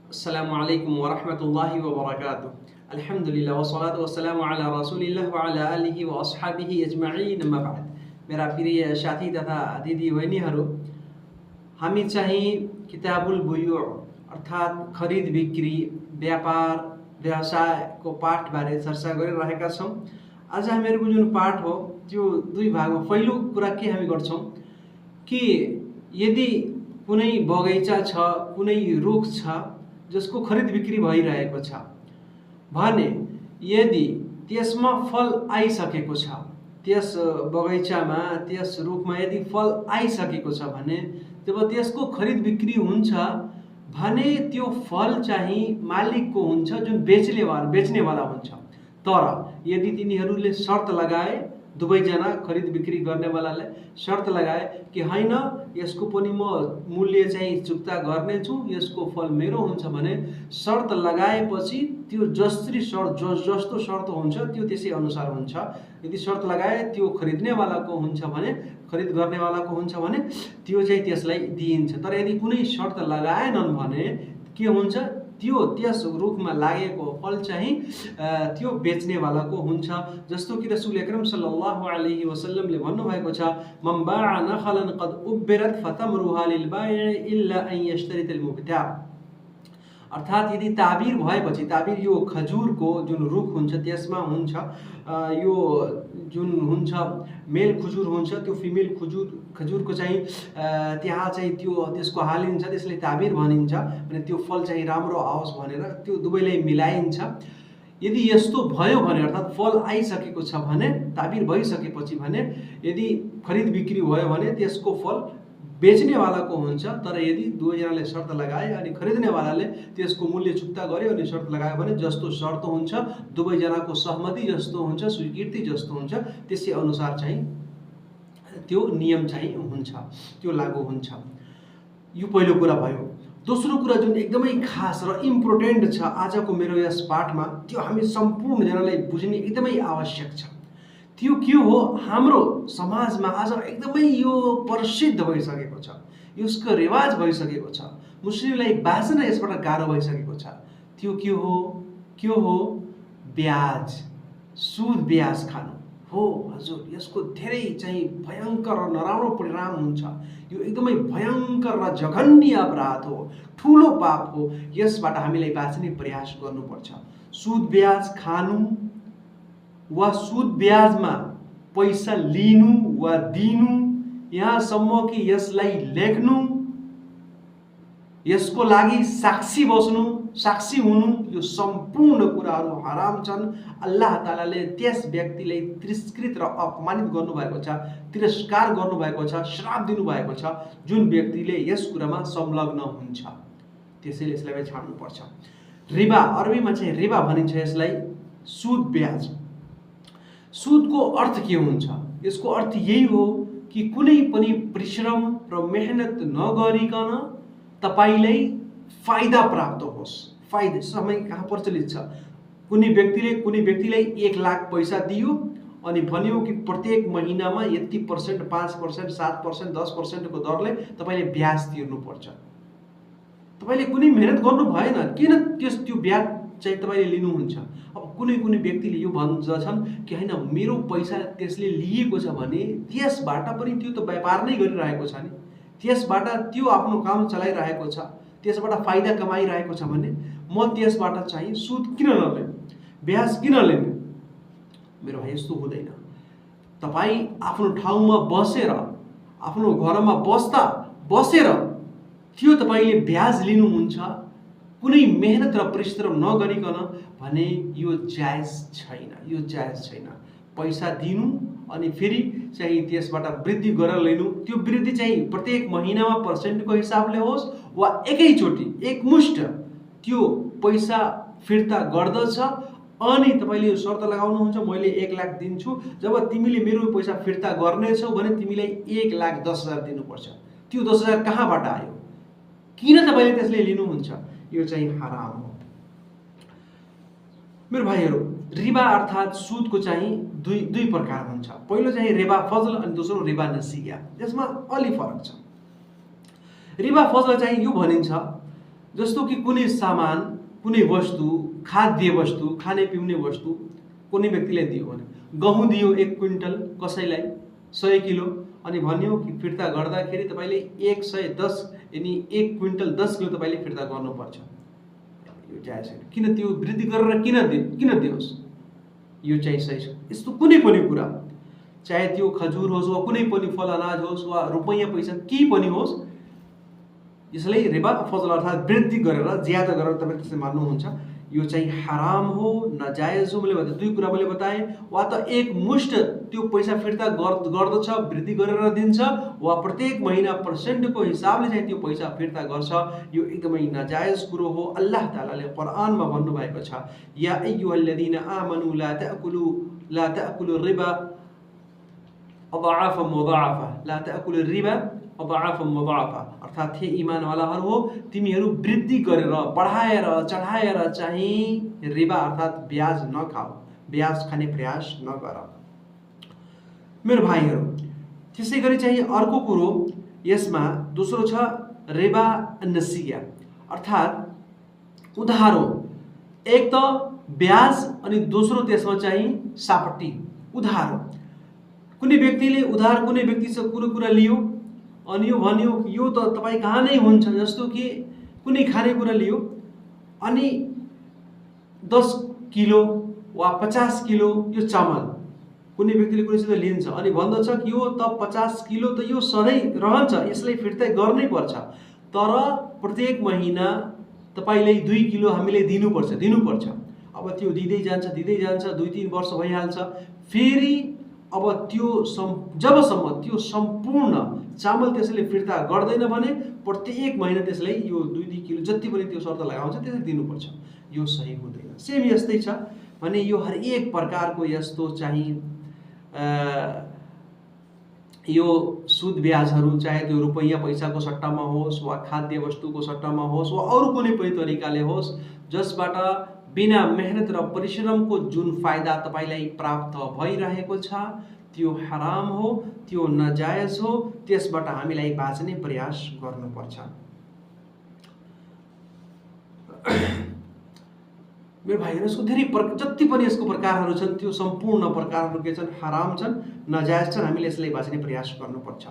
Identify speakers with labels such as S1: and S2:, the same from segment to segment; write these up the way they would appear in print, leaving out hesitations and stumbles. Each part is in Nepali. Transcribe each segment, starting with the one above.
S1: अस्सलामुअलैकुम वरहमतुल्लाहि वबरकातुह। अल्हम्दुलिल्लाह वस्सलातु वस्सलामु अला रसूलिल्लाह व अला आलिहि व अस्हाबिहि अजमईन, अम्मा बाद। मेरा प्रिय साथी तथा दिदी बहिनीहरू, हामी चाहिँ किताबुल बुयूअ अर्थात् खरिद बिक्री, व्यापार व्यवसायको पाठबारे चर्चा गरिरहेका छौँ। आज हामीहरूको जुन पाठ हो त्यो दुई भागमा। पहिलो कुरा के हामी गर्छौँ कि यदि कुनै बगैँचा छ, कुनै रुख छ जसको खरिद बिक्री भइरहेको छ भने यदि त्यसमा फल आइसकेको छ, त्यस बगैँचामा त्यस रुखमा यदि फल आइसकेको छ भने जब त्यसको खरिद बिक्री हुन्छ भने त्यो फल चाहिँ मालिकको हुन्छ, जुन बेच्नेवाला हुन्छ। तर यदि तिनीहरूले शर्त लगाए, दुवैजना खरिद बिक्री गर्नेवालाले शर्त लगाए कि होइन यसको पनि म मूल्य चाहिँ चुक्ता गर्नेछु, यसको फल मेरो हुन्छ भने शर्त लगाएपछि त्यो जस्तो शर्त हुन्छ त्यो त्यसै अनुसार हुन्छ। यदि शर्त लगाए त्यो खरिद्नेवालाको हुन्छ भने, खरिद गर्नेवालाको हुन्छ भने त्यो चाहिँ त्यसलाई दिइन्छ। तर यदि कुनै शर्त लगाएनन् भने के हुन्छ, त्यो त्यस रुखमा लागेको फल चाहिँ त्यो बेच्नेवालाको हुन्छ। जस्तो कि रसूल अकरम सल्लल्लाहु अलैहि वसल्लमले भन्नुभएको छ, मन बाअ नखलन कद उब्बिरत फतमरुहा लिलबाइअ इल्ला अन यश्तरित अलमुब्ता। अर्थात् यदि ताबिर भएपछि, ताबिर यो खजुरको जुन रुख हुन्छ त्यसमा हुन्छ, यो जुन हुन्छ मेल खजुर हुन्छ, त्यो फिमेल खजुरको चाहिँ त्यहाँ चाहिँ त्यसको हालिन्छ, त्यसलाई ताबिर भनिन्छ। अनि त्यो फल चाहिँ राम्रो आओस् भनेर त्यो दुवैलाई मिलाइन्छ। यदि यस्तो भयो भने अर्थात् फल आइसकेको छ भने, ताबिर भइसकेपछि भने यदि खरिद बिक्री भयो भने त्यसको फल बेच्नेवालाको हुन्छ। तर यदि दुवैजनाले शर्त लगाए अनि खरिद्नेवालाले त्यसको मूल्य चुक्ता गर्यो अनि शर्त लगायो भने जस्तो शर्त हुन्छ, दुवैजनाको सहमति जस्तो हुन्छ, स्वीकृति जस्तो हुन्छ, त्यसै अनुसार चाहिँ त्यो नियम चाहिँ हुन्छ, त्यो लागू हुन्छ। यो पहिलो कुरा भयो। दोस्रो कुरा जुन एकदमै खास र इम्पोर्टेन्ट छ आजको मेरो यस पाठमा, त्यो हामी सम्पूर्णजनालाई बुझ्ने एकदमै आवश्यक छ। त्यो के हो, हाम्रो समाजमा आज एकदमै यो प्रसिद्ध भइसकेको छ, यसको रिवाज भइसकेको छ, मुस्लिमलाई बाँच्न यसबाट गाह्रो भइसकेको छ। त्यो के हो, ब्याज, सुद ब्याज खानु हो। हजुर, यसको धेरै चाहिँ भयङ्कर र नराम्रो परिणाम हुन्छ। यो एकदमै भयङ्कर र जघन्य अपराध हो, ठुलो पाप हो। यसबाट हामीलाई बाँच्ने प्रयास गर्नुपर्छ। सुद ब्याज खानु वा सुद ब्याजमा पैसा लिनु वा दिनु, यहाँसम्म कि यसलाई लेख्नु, यसको लागि साक्षी बस्नु, साक्षी हुनु, यो सम्पूर्ण कुराहरू हराम छन्। अल्लाह तालाले त्यस व्यक्तिलाई तिरस्कृत र अपमानित गर्नुभएको छ, तिरस्कार गर्नुभएको छ, श्राप दिनुभएको छ जुन व्यक्तिले यस कुरामा संलग्न हुन्छ। त्यसैले यसलाई छाड्नुपर्छ। रिबा, अरबीमा चाहिँ रिबा भनिन्छ यसलाई, सुद ब्याज। सुदको अर्थ के हुन्छ? यसको अर्थ यही हो कि कुनै पनि परिश्रम र मेहनत नगरिकन तपाईलाई फाइदा प्राप्त होस्। फाइदा समय कहाँ प्रचलित छ, कुनै व्यक्तिलाई 1 लाख पैसा दियो अनि भन्यो कि प्रत्येक महिनामा यति पर्सेन्ट, 5%, 7%, 10%को दरले तपाईले ब्याज तिर्नुपर्छ। तपाईले कुनै मेहनत गर्नु भएन, किन त्यो ब्याज चाहिँ तपाईले लिनुहुन्छ? अब कुनै व्यक्तिले यो भन्छन् कि हैन, मेरो पैसा त्यसले लिएको छ भने त्यसबाट पनि त्यो त व्यापार नै गरिरहेको छ नि, त्यसबाट त्यो आफ्नो काम चलाइरहेको छ, त्यसबाट फाइदा कमाइरहेको छ भने म त्यसबाट चाहिँ सुद किन नलिने, ब्याज किन लिने? मेरो भाइ, यस्तो हुँदैन। तपाई आफ्नो ठाउँमा बसेर, आफ्नो घरमा बसेर त्यो तपाईले ब्याज लिनुहुन्छ, कुनै मेहनत र परिश्रम नगरिकन भने यो जायज छैन, यो जायज छैन। पैसा दिनु अनि फेरि चाहिँ त्यसबाट वृद्धि गरेर लिनु, त्यो वृद्धि चाहिँ प्रत्येक महिनामा पर्सेन्टको हिसाबले होस् वा एकैचोटि एकमुष्ट त्यो पैसा फिर्ता गर्दछ अनि तपाईले यो शर्त लगाउनुहुन्छ, मैले 1 लाख दिन्छु, जब तिमीले मेरो पैसा फिर्ता गर्नेछौ भने तिमीलाई 1,10,000 दिनुपर्छ। त्यो 10,000 कहाँबाट आयो? किन तपाईले त्यसले लिनुहुन्छ? यो चाहिँ हराम हो। मेरो भाइहरू, रिबा अर्थात् सुदको चाहिँ दुई प्रकार हुन्छ। पहिलो चाहिँ रिबा फजल अनि दोस्रो रिबा नसिया। यसमा अलि फरक छ। रिबा फजल चाहिँ यो भनिन्छ जस्तो कि कुनै सामान, कुनै वस्तु, खाद्य वस्तु, खाने पिउने वस्तु कुनै व्यक्तिले दियो भने, गहुँ दियो 1 क्विन्टल कसैलाई 100 किलो, अनि भन्यो कि फिर्ता गर्दाखेरि तपाईँले 110 यानि 1 क्विन्टल 10 किलो तपाईँले फिर्ता गर्नुपर्छ। यो जायज छैन। किन त्यो वृद्धि गरेर किन दियोस्? यो चाहिँ सही छ। यस्तो कुनै पनि कुरा, चाहे त्यो खजुर होस् वा कुनै पनि फल अनाज होस् वा रुपैयाँ पैसा केही पनि होस्, यसलाई रिबा फजल अर्थात् वृद्धि गरेर ज्यादा गरेर तपाईँ त्यसले मान्नुहुन्छ, यो चाहिँ हराम हो, नाजायज हो। मैले दुई कुरा मैले बताएँ, वा त एक मुष्ट त्यो पैसा फिर्ता गर्दछ, वृद्धि गरेर दिन्छ, वा प्रत्येक महिना पर्सेन्टको हिसाबले चाहिँ त्यो पैसा फिर्ता गर्छ। यो एकदमै नाजायज कुरो हो। अल्लाह तालाले कुरानमा भन्नुभएको छ, या अय्युहल्लज़ीना आमनु ला तअकुलु रिबा अदाअफा मुदाअफा, ला तअकुलु रिबा अदाअफा मुदाअफा, अर्थात् हे इमानवालाहरू हो, तिमीहरू वृद्धि गरेर बढाएर चढाएर चाहिँ रिबा अर्थात् ब्याज नखाऊ, ब्याज खाने प्रयास नगर। मेरो भाइहरू, त्यसै गरी चाहिँ अर्को कुरो यसमा दोस्रो छ रिबा नसिया, अर्थात् उधारो। एक त ब्याज अनि दोस्रो त्यसमा चाहिँ सापट्टी उधारो। कुनै व्यक्तिले उधार कुनै व्यक्तिसँग कुनै कुरा लियो अनि यो भन्यो यो त तपाईँ कहाँ नै हुन्छ, जस्तो कि कुनै खानेकुरा लियो अनि 10 किलो वा 50 किलो यो चामल कुनै व्यक्तिले कुनैसित लिन्छ अनि भन्दछ कि यो त 50 किलो त यो सधैँ रहन्छ, यसलाई फिर्ता गर्नै पर्छ, तर प्रत्येक महिना तपाईँले 2 किलो हामीले दिनुपर्छ। अब त्यो दिँदै जान्छ 2-3 वर्ष भइहाल्छ। फेरि अब त्यो जबसम्म त्यो सम्पूर्ण चामल त्यसले फिर्ता गर्दैन भने प्रत्येक महिना त्यसलाई यो 2 किलो जति पनि त्यो शर्त लगाउँछ त्यसले दिनुपर्छ। यो सही हुँदैन। सेम यस्तै छ भने यो हरेक प्रकारको यस्तो चाहिँ यो सुद ब्याजहरू, चाहे त्यो रुपैयाँ पैसाको सट्टामा होस् वा खाद्य वस्तुको सट्टामा होस् वा अरू कुनै पनि तरिकाले होस्, जसबाट बिना मेहनत र परिश्रमको जुन फाइदा तपाईलाई प्राप्त भइरहेको छ त्यो हराम हो, त्यो नाजायज हो, त्यसबाट हामीलाई बाँच्ने प्रयास गर्नुपर्छ। मेरो भाइहरू, यसको धेरै जति पनि यसको प्रकारहरू छन् त्यो सम्पूर्ण प्रकारहरू के छन्? हराम छन्, नाजायज छन्। हामीले यसलाई बाँच्ने प्रयास गर्नुपर्छ।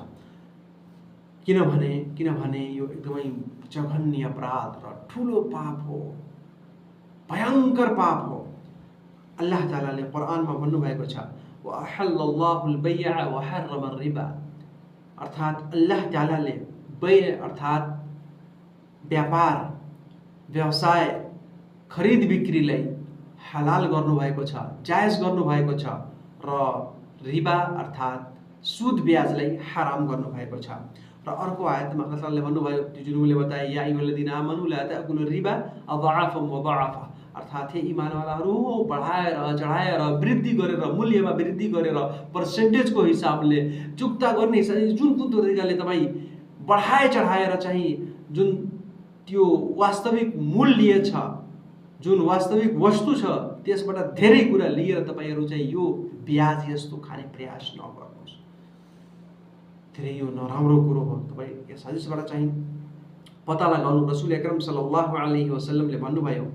S1: किनभने यो एकदमै जघन्य अपराध र ठुलो पाप हो, भयंकर पाप हो। अल्लाह तालाले कुरानमा भन्नुभएको छ, वा अहल्लल्लाहुल बैअ व हर्रम रिबा, अर्थात् अल्लाह तालाले बैअ अर्थात् व्यापार व्यवसाय खरीद बिक्रीलाई हलाल गर्नुभएको छ, जायज गर्नुभएको छ, र रिबा अर्थात् सुद ब्याजलाई हराम गर्नुभएको छ। र अर्को आयतमा अल्लाह तालाले भन्नुभयो, जुन मैले बताए, या अय्युहल्लज़ीना आमनु ला तअकुलु रिबा अदाअफा मुदाअफा, अर्थात् हे इमानवालाहरू हो, बढाएर चढाएर वृद्धि गरेर, मूल्यमा वृद्धि गरेर, पर्सेन्टेजको हिसाबले चुक्ता गर्ने हिसाबले जुन तरिकाले तपाईँ बढाए चढाएर चाहिँ जुन त्यो वास्तविक मूल्य छ, जुन वास्तविक वस्तु छ, त्यसबाट धेरै कुरा लिएर तपाईहरू चाहिँ यो ब्याज यस्तो खाने प्रयास नगर्नुहोस्। धेरै यो नराम्रो कुरो हो। तपाईँ यस हदिसबाट चाहिँ पत्ता लगाउनु। रसूल अकरम सल्लल्लाहु अलैहि वसल्लमले भन्नुभयो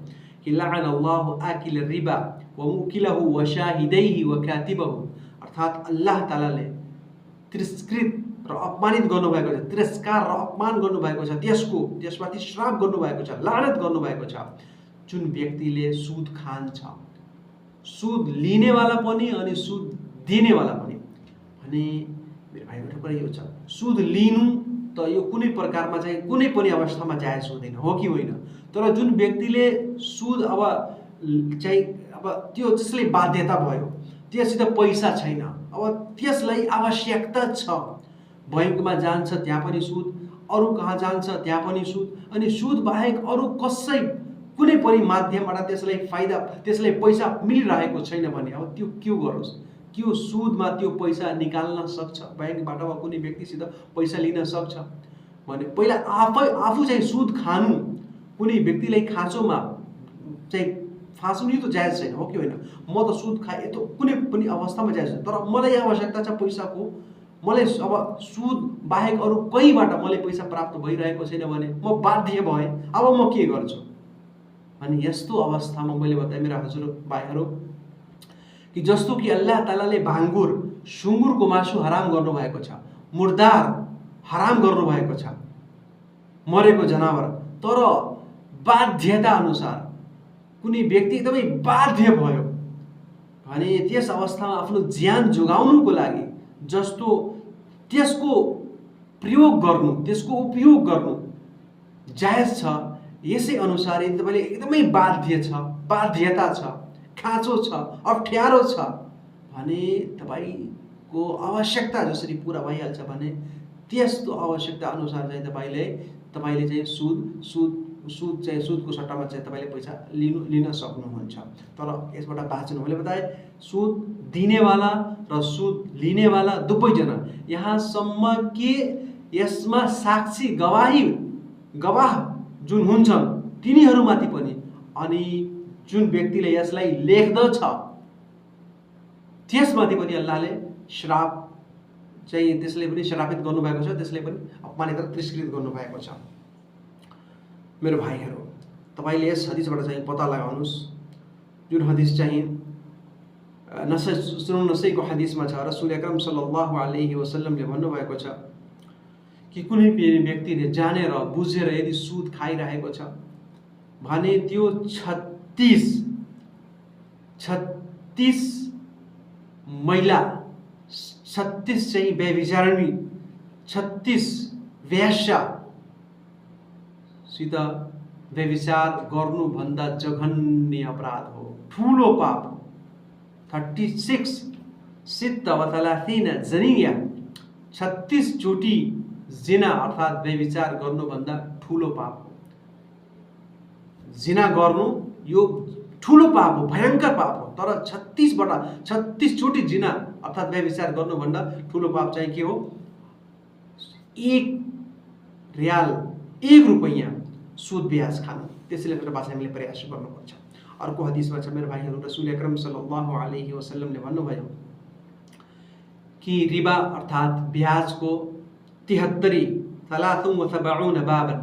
S1: कि लअनल्लाहु आकिल रिबा व मुकिलहु व शाहिदैहि व कातिबहु, अर्थात् अल्लाह तालाले तिरस्कृत र अपमानित गर्नुभएको छ, तिरस्कार र अपमान गर्नुभएको छ, त्यसमाथि श्राप गर्नुभएको छ, लानत गर्नुभएको छ जुन व्यक्तिले सुद खान्छ, सुद लिनेवाला पनि अनि सुद दिनेवाला पनि। भने मेरो भाइहरु कुरा यो छ, सुद लिनु त यो कुनै प्रकारमा चाहिँ कुनै पनि अवस्थामा जायज हुँदैन, हो कि होइन? तर जुन व्यक्तिले सुद अब त्यो त्यसले बाध्यता भयो, त्यससित पैसा छैन, अब त्यसलाई आवश्यकता छ, बैंकमा जान्छ त्यहाँ पनि सुद, अरू कहाँ जान्छ त्यहाँ पनि सुद, अनि सुद बाहेक अरू कसै कुनै पनि माध्यमबाट त्यसलाई फाइदा, त्यसलाई पैसा मिलिरहेको छैन भने अब त्यो के गरोस्? त्यो सुदमा त्यो पैसा निकाल्न सक्छ, बैंकबाट वा कुनै व्यक्तिसित पैसा लिन सक्छ भने पहिला आफू चाहिँ सुद खानु, कुनै व्यक्तिलाई खाँचोमा चाहिँ फाँस्नु, यो त जायज छैन, हो कि होइन? म त सुद खाएँ, यस्तो कुनै पनि अवस्थामा जायज छैन, तर मलाई आवश्यकता छ पैसाको, मलाई अब सुद बाहेक अरू कहीँबाट मलाई पैसा प्राप्त भइरहेको छैन भने म बाध्य भएँ, अब म के गर्छु भने यस्तो अवस्थामा मैले बताएँ मेरा हजुर भाइहरू कि जस्तो कि अल्लाह तालाले भाङ्गुर सुँगुरको मासु हराम गर्नुभएको छ, मुर्दार हराम गर्नुभएको छ, मरेको जनावर, तर बाध्यता अनुसार कुनै व्यक्ति एकदमै बाध्य भयो भने त्यस अवस्थामा आफ्नो ज्यान जोगाउनुको लागि जस्तो त्यसको प्रयोग गर्नु, त्यसको उपयोग गर्नु जायज छ, यसै अनुसार यदि तपाईँले एकदमै बाध्य छ, बाध्यता छ, खाँचो छ, अप्ठ्यारो छ भने तपाईँको आवश्यकता जसरी पुरा भइहाल्छ भने त्यस्तो आवश्यकता अनुसार चाहिँ तपाईँले चाहिँ सुदको सट्टामा चाहिँ तपाईँले पैसा लिन सक्नुहुन्छ। तर यसबाट बाँच्नु, मैले बताएँ सुद दिनेवाला र सुद लिनेवाला दुवैजना, यहाँसम्म कि यसमा साक्षी गवाह जुन हुन्छन् तिनीहरूमाथि पनि, अनि जुन व्यक्तिले यसलाई लेख्दछ त्यसमाथि पनि अल्लाहले श्राप चाहिँ त्यसले पनि श्रापित गर्नुभएको छ, त्यसले पनि अपमानित र तिरस्कृत गर्नुभएको छ। मेरो भाइहरू, तपाईँले यस हदिसबाट चाहिँ पत्ता लगाउनुहोस्, जुन हदिस चाहिँ नसैको हदिसमा छ। रसूल अकरम सल्लल्लाहु अलैहि वसल्लमले भन्नुभएको छ कि कुनै व्यक्तिले जानेर बुझेर यदि सुद खाइरहेको छ भने त्यो 36 महिला, 36 चाहिँ व्यभिचारिणी, 36 वेश्यासित व्यभिचार गर्नुभन्दा जघन्य अपराध हो, ठुलो पाप हो। 36 सित्त व 30 जनिया, 36 चोटि जिना अर्थात् व्यभिचार गर्नुभन्दा ठुलो पाप हो। जिना गर्नु यो ठुलो पाप हो, भयङ्कर पाप हो। तर 36 चोटि जिना अर्थात् व्यभिचार गर्नुभन्दा ठुलो पाप चाहिँ के हो? 1 रियाल, 1 रुपैयाँ सुद ब्याज खानु। त्यसैले गर्दा बाँच्न हामीले प्रयास गर्नुपर्छ। अर्को हदिसमा छ मेरो भाइहरू, रसूल अकरम सल्लल्लाहु अलैहि वसल्लमले भन्नुभयो कि रिबा अर्थात् ब्याजको 73 बाबन,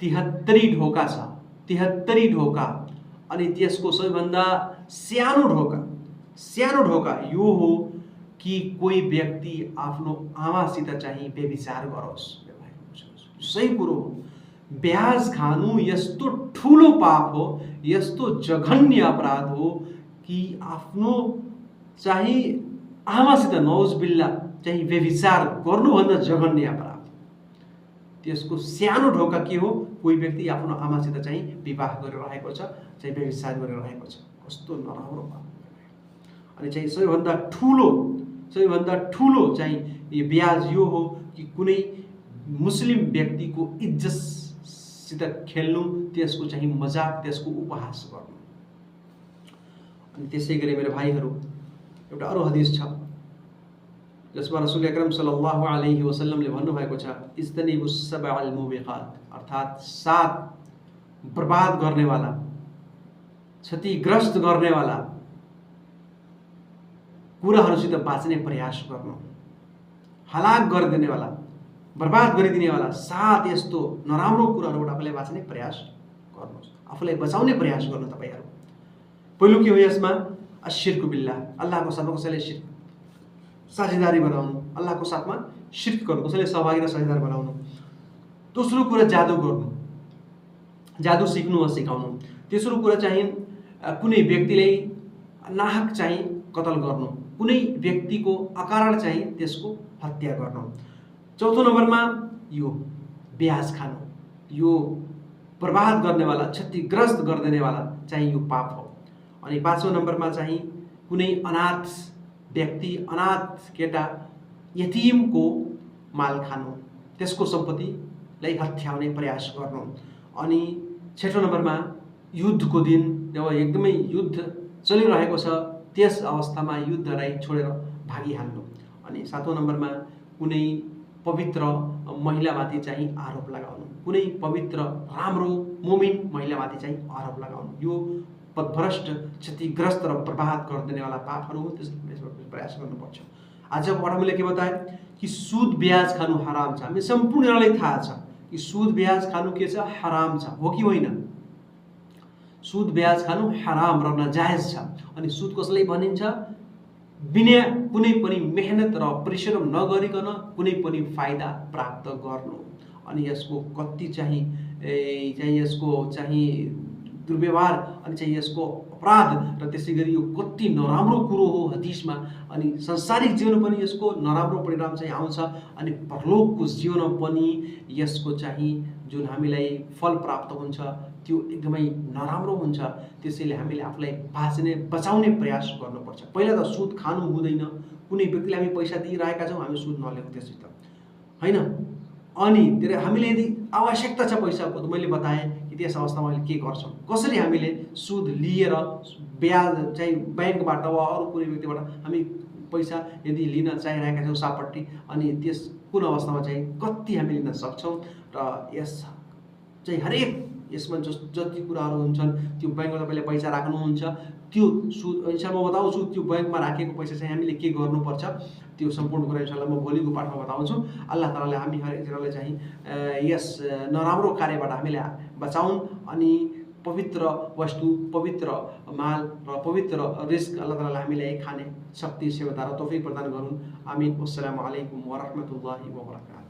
S1: 73 ढोका छ, 73 ढोका। अनि त्यसको सबैभन्दा सानो ढोका यो हो कि कोही व्यक्ति आफ्नो आमासित चाहिँ व्यभिचार गरोस्। सही कुरो हो, ब्याज खानु यस्तो ठुलो पाप हो, यस्तो जघन्य अपराध हो कि आफ्नो चाहिँ आमासित नौजबिल्ला चाहिँ व्यभिचार गर्नुभन्दा जघन्य अपराध। त्यसको सानो ढोका के हो? कोही व्यक्ति आफ्नो आमासित चाहिँ विवाह गरिरहेको छ, चाहिँ व्यभिचार गरिरहेको छ। कस्तो नराम्रो पाप। अनि चाहिँ सबैभन्दा ठुलो चाहिँ यो ब्याज यो हो कि कुनै मुस्लिम व्यक्तिको इज्जतसित खेल्नु, त्यसको चाहिँ मजाक, त्यसको उपहास गर्नु। अनि त्यसै गरी मेरो भाइहरू, एउटा अरू हदिस छ जसमा रसूल अकरम सल्लल्लाहु अलैहि वसल्लमले भन्नुभएको छ इज्तनिबुस सबअल मुबिकात, अर्थात् 7 बर्बाद गर्नेवाला, क्षतिग्रस्त गर्नेवाला कुराहरूसित बाँच्ने प्रयास गर्नु। हलाक गरिदिनेवाला, बर्बाद गरिदिनेवाला 7 यस्तो नराम्रो कुराहरूबाट आफूलाई बाँच्ने प्रयास गर्नुहोस्, आफूलाई बचाउने प्रयास गर्नु तपाईँहरू। पहिलो के हो यसमा? अश्शिर्कु बिल्लाह, अल्लाहको साथमा कसैले साझेदारी बनाउनु, अल्लाहको साथमा शिर्क गर्नु, कसैले सहभागी र साझेदार बनाउनु। दोस्रो कुरा जादु गर्नु, जादु सिक्नु वा सिकाउनु। तेस्रो कुरा चाहिँ कुनै व्यक्तिले नाहक चाहिँ कतल गर्नु, कुनै व्यक्तिको अकारण चाहिँ त्यसको हत्या गर्नु। चौथो नम्बरमा यो ब्याज खानु, यो बर्बाद गर्नेवाला, क्षतिग्रस्त गरिदिनेवाला चाहिँ यो पाप हो। अनि 5औं नम्बरमा चाहिँ कुनै अनाथ व्यक्ति, अनाथ केटा, यतिमको माल खानु, त्यसको सम्पत्तिलाई हत्याउने प्रयास गर्नु। अनि 6औं नम्बरमा युद्धको दिन जब एकदमै युद्ध चलिरहेको छ त्यस अवस्थामा युद्धलाई छोडेर भागिहाल्नु। अनि 7औं नम्बरमा कुनै पवित्र महिलामाथि चाहिँ आरोप लगाउनु, कुनै पवित्र राम्रो मोमिन महिलामाथि चाहिँ आरोप लगाउनु। यो पथभ्रष्ट, क्षतिग्रस्त र बर्बाद गरिदिनेवाला पापहरू हो, त्यसबाट प्रयास गर्नुपर्छ। आजको पाठमा मैले के बताएँ कि सुद ब्याज खानु हराम छ। हामी सम्पूर्णलाई थाहा छ कि सुद ब्याज खानु के छ, हराम छ, हो कि होइन? सुद ब्याज खानु हराम र नाजायज छ। अनि सुद कसलाई भनिन्छ? बिना कुनै पनि मेहनत र परिश्रम नगरिकन कुनै पनि फाइदा प्राप्त गर्नु। अनि यसको कति चाहिँ यसको चाहिँ दुर्व्यवहार अनि चाहिँ यसको अपराध र त्यसै गरी यो कति नराम्रो कुरो हो हदिसमा। अनि संसारिक जीवन पनि यसको नराम्रो परिणाम चाहिँ आउँछ अनि परलोकको जीवन पनि यसको चाहिँ जुन हामीलाई फल प्राप्त हुन्छ त्यो एकदमै नराम्रो हुन्छ। त्यसैले हामीले आफूलाई बचाउने प्रयास गर्नुपर्छ। पहिला त सुद खानु हुँदैन। कुनै व्यक्तिलाई हामी पैसा दिइरहेका छौँ, हामी सुद नलिउँ त्यसै त होइन। अनि हामीले यदि आवश्यकता छ पैसाको, त मैले बताएँ कि त्यस अवस्थामा अहिले के गर्छौँ, कसरी हामीले सुद लिएर ब्याज चाहिँ ब्याङ्कबाट वा अरू कुनै व्यक्तिबाट हामी पैसा यदि लिन चाहिरहेका छौँ सापट्टि, अनि त्यस कुन अवस्थामा चाहिँ कति हामी लिन सक्छौँ र यस चाहिँ हरेक यसमा जति कुराहरू हुन्छन् त्यो ब्याङ्कमा तपाईँले पैसा राख्नुहुन्छ त्यो सुद इन्शाअल्लाह म बताउँछु त्यो ब्याङ्कमा राखेको पैसा चाहिँ हामीले के गर्नुपर्छ त्यो सम्पूर्ण कुरा इन्शाअल्लाह म भोलिको पाठमा बताउँछु। अल्लाह तालाले हामी हरेकजनालाई चाहिँ यस नराम्रो कार्यबाट हामीलाई बचाउन् अनि पवित्र वस्तु, पवित्र माल र पवित्र रिस्क अल्लाह तालाले हामीलाई खाने शक्ति, सेवता र तौफिक प्रदान गरून्। आमीन। अस्सलामु अलैकुम व रहमतुल्लाहि व बरकातुहू।